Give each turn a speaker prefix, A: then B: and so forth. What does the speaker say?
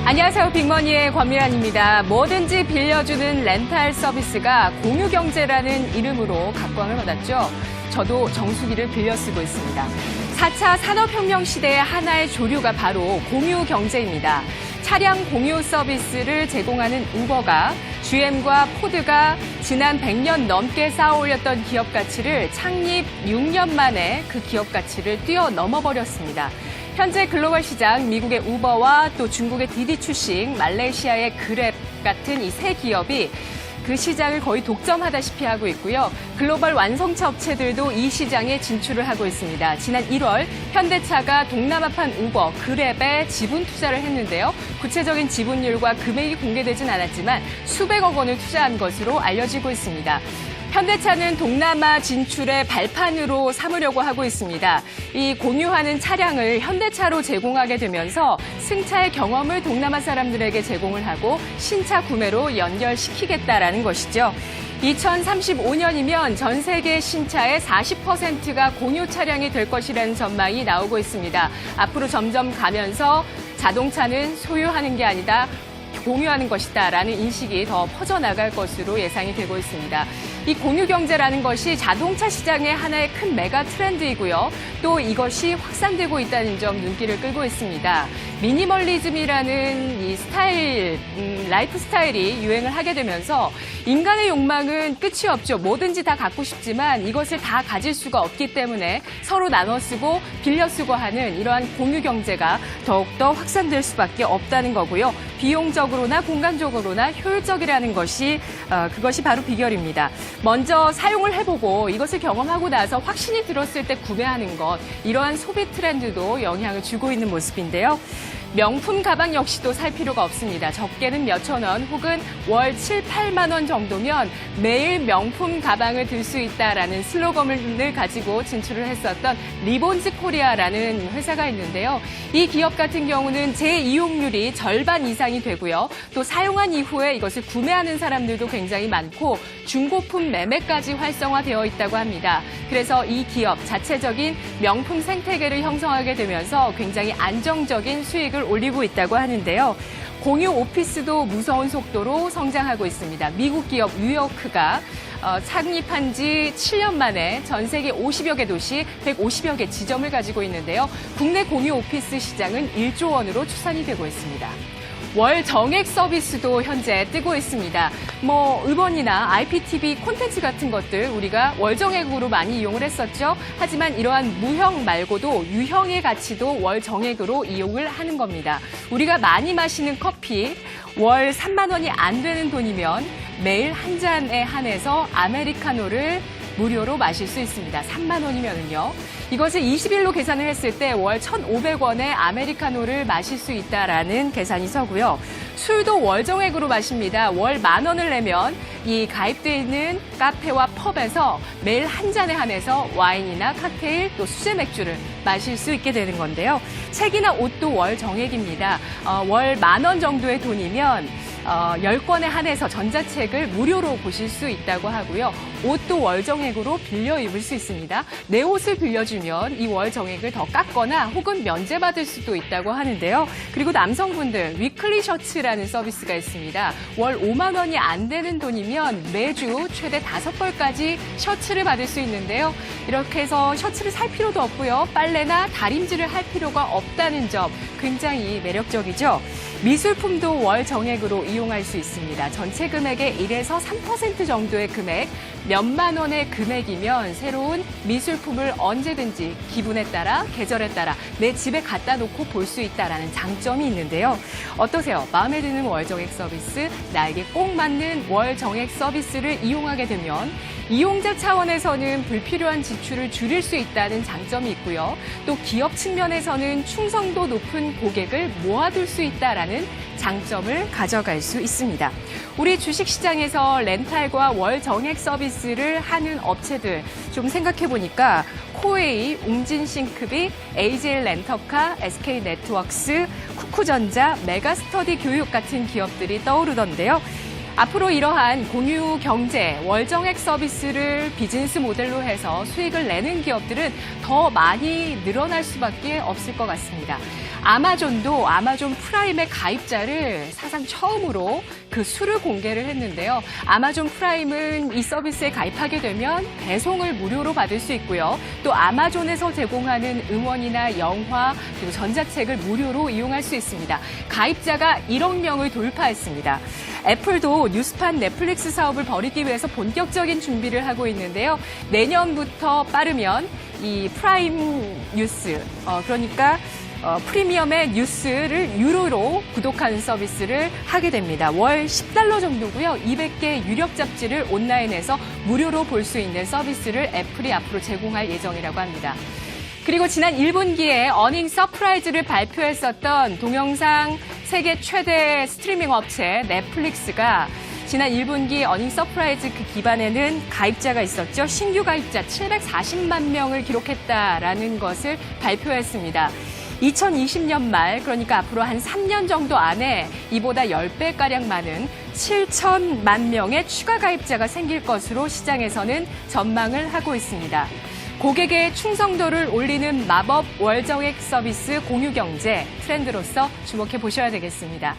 A: 안녕하세요. 빅머니의 권미란입니다. 뭐든지 빌려주는 렌탈 서비스가 공유경제라는 이름으로 각광을 받았죠. 저도 정수기를 빌려 쓰고 있습니다. 4차 산업혁명 시대의 하나의 조류가 바로 공유경제입니다. 차량 공유 서비스를 제공하는 우버가 GM과 포드가 지난 100년 넘게 쌓아 올렸던 기업 가치를 창립 6년 만에 그 기업 가치를 뛰어넘어 버렸습니다. 현재 글로벌 시장 미국의 우버와 또 중국의 디디 출식, 말레이시아의 그랩 같은 이 세 기업이 그 시장을 거의 독점하다시피 하고 있고요. 글로벌 완성차 업체들도 이 시장에 진출을 하고 있습니다. 지난 1월 현대차가 동남아판 우버, 그랩에 지분 투자를 했는데요. 구체적인 지분율과 금액이 공개되진 않았지만 수백억 원을 투자한 것으로 알려지고 있습니다. 현대차는 동남아 진출의 발판으로 삼으려고 하고 있습니다. 이 공유하는 차량을 현대차로 제공하게 되면서 승차의 경험을 동남아 사람들에게 제공을 하고 신차 구매로 연결시키겠다라는 것이죠. 2035년이면 전 세계 신차의 40%가 공유 차량이 될 것이라는 전망이 나오고 있습니다. 앞으로 점점 가면서 자동차는 소유하는 게 아니다. 공유하는 것이다라는 인식이 더 퍼져나갈 것으로 예상이 되고 있습니다. 이 공유경제라는 것이 자동차 시장의 하나의 큰 메가 트렌드이고요. 또 이것이 확산되고 있다는 점 눈길을 끌고 있습니다. 미니멀리즘이라는 이 스타일, 라이프 스타일이 유행을 하게 되면서 인간의 욕망은 끝이 없죠. 뭐든지 다 갖고 싶지만 이것을 다 가질 수가 없기 때문에 서로 나눠 쓰고 빌려 쓰고 하는 이러한 공유경제가 더욱더 확산될 수밖에 없다는 거고요. 비용적으로나 공간적으로나 효율적이라는 것이 그것이 바로 비결입니다. 먼저 사용을 해보고 이것을 경험하고 나서 확신이 들었을 때 구매하는 것, 이러한 소비 트렌드도 영향을 주고 있는 모습인데요. 명품 가방 역시도 살 필요가 없습니다. 적게는 몇천 원 혹은 월 7, 8만 원 정도면 매일 명품 가방을 들 수 있다라는 슬로건을 가지고 진출을 했었던 리본즈 코리아라는 회사가 있는데요. 이 기업 같은 경우는 재이용률이 절반 이상이 되고요. 또 사용한 이후에 이것을 구매하는 사람들도 굉장히 많고 중고품 매매까지 활성화되어 있다고 합니다. 그래서 이 기업 자체적인 명품 생태계를 형성하게 되면서 굉장히 안정적인 수익을 올리고 있다고 하는데요. 공유 오피스도 무서운 속도로 성장하고 있습니다. 미국 기업 뉴요크가 창립한 지 7년 만에 전 세계 50여 개 도시, 150여 개 지점을 가지고 있는데요. 국내 공유 오피스 시장은 1조 원으로 추산이 되고 있습니다. 월 정액 서비스도 현재 뜨고 있습니다. 음원이나 IPTV 콘텐츠 같은 것들 우리가 월 정액으로 많이 이용을 했었죠. 하지만 이러한 무형 말고도 유형의 가치도 월 정액으로 이용을 하는 겁니다. 우리가 많이 마시는 커피 월 3만 원이 안 되는 돈이면 매일 한 잔에 한해서 아메리카노를 무료로 마실 수 있습니다. 3만 원이면은요. 이것을 20일로 계산을 했을 때 월 1,500원의 아메리카노를 마실 수 있다라는 계산이 서고요. 술도 월 정액으로 마십니다. 월 10,000원을 내면 이 가입되어 있는 카페와 펍에서 매일 한 잔에 한해서 와인이나 칵테일 또 수제 맥주를 마실 수 있게 되는 건데요. 책이나 옷도 월 정액입니다. 월 10,000원 정도의 돈이면 10권에 한해서 전자책을 무료로 보실 수 있다고 하고요. 옷도 월정액으로 빌려 입을 수 있습니다. 내 옷을 빌려주면 이 월정액을 더 깎거나 혹은 면제받을 수도 있다고 하는데요. 그리고 남성분들 위클리 셔츠라는 서비스가 있습니다. 월 5만 원이 안 되는 돈이면 매주 최대 5벌까지 셔츠를 받을 수 있는데요. 이렇게 해서 셔츠를 살 필요도 없고요. 빨래나 다림질을 할 필요가 없다는 점 굉장히 매력적이죠. 미술품도 월 정액으로 이용할 수 있습니다. 전체 금액의 1에서 3% 정도의 금액, 몇만 원의 금액이면 새로운 미술품을 언제든지 기분에 따라, 계절에 따라 내 집에 갖다 놓고 볼 수 있다는 장점이 있는데요. 어떠세요? 마음에 드는 월 정액 서비스, 나에게 꼭 맞는 월 정액 서비스를 이용하게 되면 이용자 차원에서는 불필요한 지출을 줄일 수 있다는 장점이 있고요. 또 기업 측면에서는 충성도 높은 고객을 모아둘 수 있다는 장점을 가져갈 수 있습니다. 우리 주식시장에서 렌탈과 월 정액 서비스를 하는 업체들 좀 생각해 보니까 코웨이, 웅진싱크빅, AJL 렌터카, SK네트워크스, 쿠쿠전자, 메가스터디 교육 같은 기업들이 떠오르던데요. 앞으로 이러한 공유 경제, 월정액 서비스를 비즈니스 모델로 해서 수익을 내는 기업들은 더 많이 늘어날 수밖에 없을 것 같습니다. 아마존도 아마존 프라임의 가입자를 사상 처음으로 그 수를 공개를 했는데요. 아마존 프라임은 이 서비스에 가입하게 되면 배송을 무료로 받을 수 있고요. 또 아마존에서 제공하는 음원이나 영화 그리고 전자책을 무료로 이용할 수 있습니다. 가입자가 1억 명을 돌파했습니다. 애플도 뉴스판 넷플릭스 사업을 벌이기 위해서 본격적인 준비를 하고 있는데요. 내년부터 빠르면 이 프라임 뉴스, 그러니까 프리미엄의 뉴스를 유료로 구독하는 서비스를 하게 됩니다. 월 $10 정도고요. 200개 유력 잡지를 온라인에서 무료로 볼 수 있는 서비스를 애플이 앞으로 제공할 예정이라고 합니다. 그리고 지난 1분기에 어닝 서프라이즈를 발표했었던 동영상 세계 최대 스트리밍 업체 넷플릭스가 지난 1분기 어닝 서프라이즈 그 기반에는 가입자가 있었죠. 신규 가입자 740만 명을 기록했다라는 것을 발표했습니다. 2020년 말, 그러니까 앞으로 한 3년 정도 안에 이보다 10배가량 많은 7천만 명의 추가 가입자가 생길 것으로 시장에서는 전망을 하고 있습니다. 고객의 충성도를 올리는 마법 월정액 서비스 공유경제 트렌드로서 주목해 보셔야 되겠습니다.